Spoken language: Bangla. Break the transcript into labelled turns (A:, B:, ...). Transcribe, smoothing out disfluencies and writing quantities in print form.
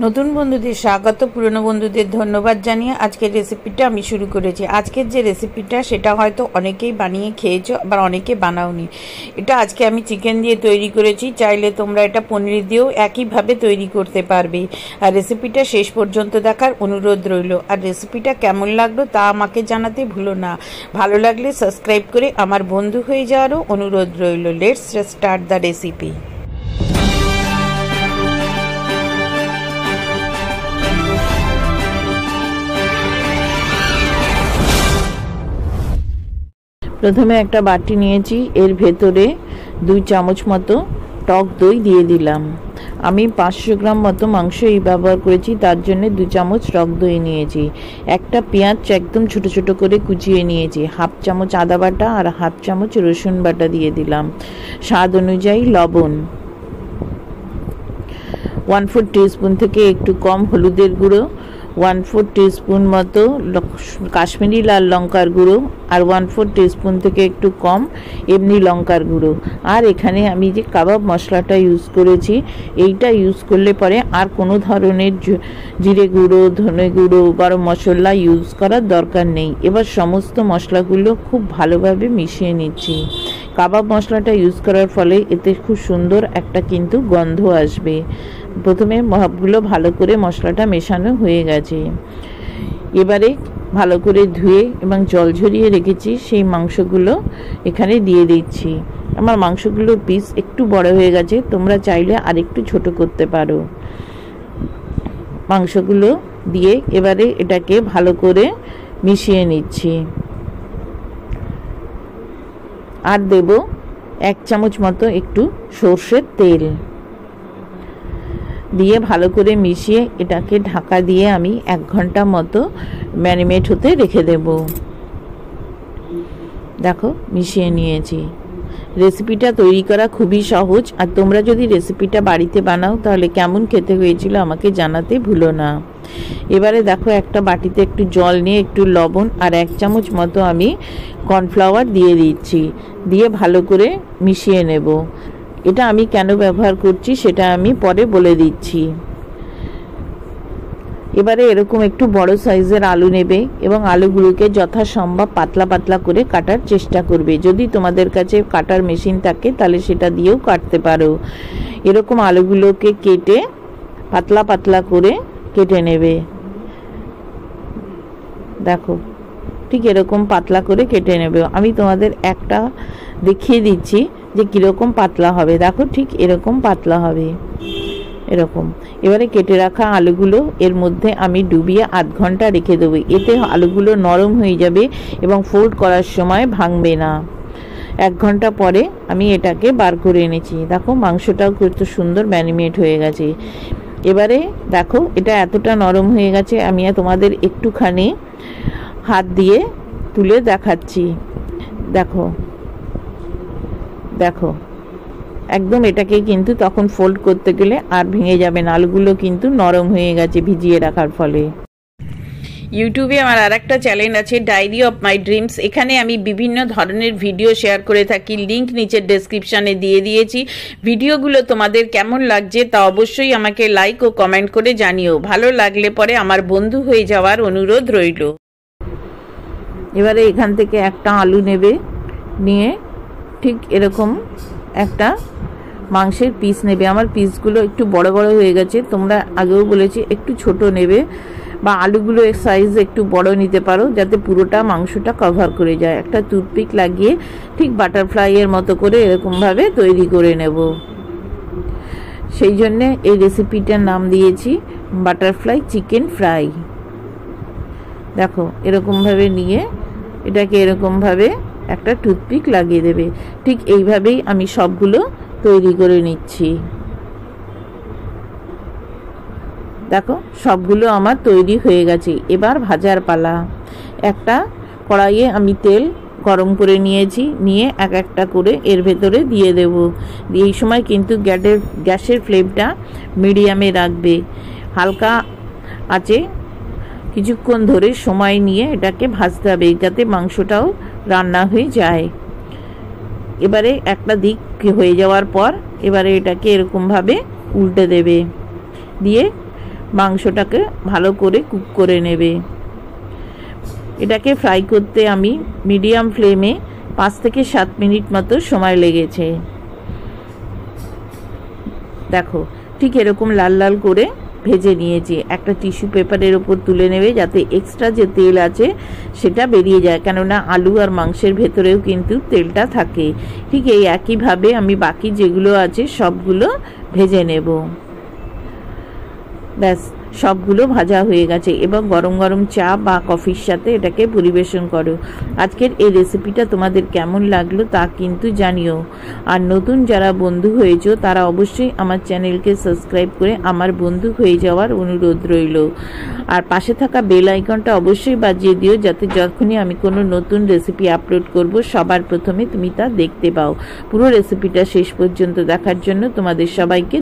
A: নতুন বন্ধুদের স্বাগত, পুরনো বন্ধুদের ধন্যবাদ জানিয়ে আজকের রেসিপিটা আমি শুরু করেছি। আজকের যে রেসিপিটা সেটা হয়তো অনেকেই বানিয়ে খেয়েছো, আবার অনেকে বানাওনি। এটা আজকে আমি চিকেন দিয়ে তৈরি করেছি, চাইলে তোমরা এটা পনির দিয়েও একইভাবে তৈরি করতে পারবে। আর রেসিপিটা শেষ পর্যন্ত দেখার অনুরোধ রইল। আর রেসিপিটা কেমন লাগলো তা আমাকে জানাতে ভুলো না। ভালো লাগলে সাবস্ক্রাইব করে আমার বন্ধু হয়ে যাওয়ারও অনুরোধ রইল। Let's start the recipe. প্রথমে একটা বাটি নিয়েছি, এর ভেতরে 2 চামচ মতো টক দই দিয়ে দিলাম। আমি 500 গ্রাম মতো মাংস ব্যবহার করেছি, তার জন্য 2 চামচ টক দই নিয়েছি। একটা পেঁয়াজ একদম ছোট ছোট করে কুচিয়ে নিয়েছি। 1/2 চামচ আদা বাটা আর 1/2 চামচ রসুন বাটা দিয়ে দিলাম। স্বাদ অনুযায়ী লবণ, 1/4 টিস্পুন থেকে একটু কম হলুদের গুঁড়ো, 1/4 টিস্পুন মতো কাশ্মীরি লাল লঙ্কার গুঁড়ো, আর 1/4 টিস্পুন থেকে একটু কম এমনি লঙ্কার গুঁড়ো। আর এখানে আমি যে কাবাব মশলাটা ইউজ করেছি, এইটা ইউজ করলে পরে আর কোনো ধরনের জিরে গুঁড়ো, ধনে গুঁড়ো, গরম মশলা ইউজ করার দরকার নেই। এবার সমস্ত মশলাগুলো খুব ভালোভাবে মিশিয়ে নিচ্ছি। কাবাব মশলাটা ইউজ করার ফলে এতে খুব সুন্দর একটা কিন্তু গন্ধ আসবে। প্রথমে সবগুলো ভালো করে মশলাটা মেশানো হয়ে গেছে। এবারে ভালো করে ধুয়ে এবং জল ঝরিয়ে রেখেছি সেই মাংসগুলো এখানে দিয়ে দিচ্ছি। আমার মাংসগুলোর পিস একটু বড় হয়ে গেছে, তোমরা চাইলে আরেকটু ছোট করতে পারো। মাংসগুলো দিয়ে এবারে এটাকে ভালো করে মিশিয়ে নিচ্ছি। আর দেব 1 চামচ মতো একটু সর্ষের তেল দিয়ে ভালো করে মিশিয়ে এটাকে ঢাকা দিয়ে আমি 1 ঘন্টা মতো ম্যারিনেট হতে রেখে দেব। দেখো মিশিয়ে নিয়েছি। রেসিপিটা তৈরি করা খুবই সহজ। আর তোমরা যদি রেসিপিটা বাড়িতে বানাও তাহলে কেমন খেতে হয়েছিল আমাকে জানাতে ভুলো না। এবারে দেখো একটা বাটিতে একটু জল নিয়ে একটু লবণ আর 1 চামচ মতো আমি কর্নফ্লাওয়ার দিয়ে দিচ্ছি। দিয়ে ভালো করে মিশিয়ে নেব। এটা আমি কেন ব্যবহার করছি সেটা আমি পরে বলে দিচ্ছি। এবারে এরকম একটু বড় সাইজের আলু নেবে এবং আলুগুলোকে যথাসম্ভব পাতলা পাতলা করে কাটার চেষ্টা করবে। যদি তোমাদের কাছে কাটার মেশিন থাকে তাহলে সেটা দিয়েও কাটতে পারো। এরকম আলুগুলোকে কেটে পাতলা পাতলা করে কেটে নেবে। দেখো ঠিক এরকম পাতলা করে কেটে নেবে। আমি তোমাদের একটা দেখিয়ে দিচ্ছি যে কীরকম পাতলা হবে। দেখো ঠিক এরকম পাতলা হবে, এরকম। এবারে কেটে রাখা আলুগুলো এর মধ্যে আমি ডুবিয়ে 1/2 ঘন্টা রেখে দেবো। এতে আলুগুলো নরম হয়ে যাবে এবং ফোল্ড করার সময় ভাঙবে না। 1 ঘন্টা পরে আমি এটাকে বার করে এনেছি। দেখো মাংসটাও কত সুন্দর ম্যারিনেট হয়ে গেছে। এবারে দেখো এটা এতটা নরম হয়ে গেছে, আমি তোমাদের একটুখানি হাত দিয়ে তুলে দেখাচ্ছি। দেখো দেখো একদম এটাকে কিন্তু তখন ফোল্ড করতে গেলে আর ভেঙে যাবে না। আলুগুলো কিন্তু নরম হয়ে গেছে ভিজিয়ে রাখার ফলে। ইউটিউবে আমার আরেকটা চ্যানেল আছে, ডায়েরি অফ মাই ড্রিমস। এখানে আমি বিভিন্ন ধরনের ভিডিও শেয়ার করে থাকি। লিংক নিচের ডেসক্রিপশানে দিয়ে দিয়েছি। ভিডিওগুলো তোমাদের কেমন লাগছে তা অবশ্যই আমাকে লাইক ও কমেন্ট করে জানিও। ভালো লাগলে পরে আমার বন্ধু হয়ে যাওয়ার অনুরোধ রইল। এবারে এখান থেকে একটা আলু নেবে, নিয়ে ঠিক এরকম একটা মাংসের পিস নেবে। আমার পিসগুলো একটু বড় বড় হয়ে গেছে, তোমরা আগেও বলেছি একটু ছোট নেবে বা আলুগুলো এর সাইজ একটু বড় নিতে পারো যাতে পুরোটা মাংসটা কভার করে যায়। একটা টুথপিক লাগিয়ে ঠিক বাটারফ্লাইয়ের মতো করে এরকমভাবে তৈরি করে নেব। সেই জন্যে এই রেসিপিটার নাম দিয়েছি বাটারফ্লাই চিকেন ফ্রাই। দেখো এরকমভাবে নিয়ে এটাকে এরকমভাবে একটা টুথপিক লাগিয়ে দেবে। ঠিক এইভাবেই আমি সবগুলো তৈরি করে নিচ্ছি। দেখো সবগুলো আমার তৈরি হয়ে গেছে। এবার ভাজার পালা। একটা কড়াইয়ে আমি তেল গরম করে নিয়েছি, নিয়ে এক একটা করে এর ভেতরে দিয়ে দেব। এই সময় কিন্তু গ্যাসের ফ্লেমটা মিডিয়ামে রাখবে। হালকা আছে কিছুক্ষণ ধরে সময় নিয়ে এটাকে ভাজতে হবে যাতে মাংসটাও রান্না হয়ে যায়। এবারে একটা দিক হয়ে যাওয়ার পর এবারে এটাকে এরকমভাবে উল্টে দেবে, দিয়ে মাংসটাকে ভালো করে কুক করে নেবে। এটাকে ফ্রাই করতে আমি মিডিয়াম ফ্লেমে 5 থেকে 7 মিনিট মতো সময় লেগেছে। দেখো ঠিক এরকম লাল লাল করে ভেজে নিয়েছি। একটা টিস্যু পেপারের ওপর তুলে নেবে যাতে এক্সট্রা যে তেল আছে সেটা বেরিয়ে যায়, কেননা আলু আর মাংসের ভেতরেও কিন্তু তেলটা থাকে। ঠিক এই একইভাবে আমি বাকি যেগুলো আছে সবগুলো ভেজে নেব। ব্যাস সবগুলো ভাজা হয়ে গেছে। এবং গরম গরম চা বা কফির সাথে এটাকে পরিবেশন করো। আজকের এই রেসিপিটা তোমাদের কেমন লাগলো তা কিন্তু জানিও। আর নতুন যারা বন্ধু হয়েছো তারা অবশ্যই আমার চ্যানেলকে সাবস্ক্রাইব করে আমার বন্ধু হয়ে যাওয়ার অনুরোধ রইল। আর পাশে থাকা বেল আইকনটা অবশ্যই বাজিয়ে দিও, যাতে যখনই আমি কোনো নতুন রেসিপি আপলোড করব সবার প্রথমে তুমি তা দেখতে পাও। পুরো রেসিপিটা শেষ পর্যন্ত দেখার জন্য তোমাদের সবাইকে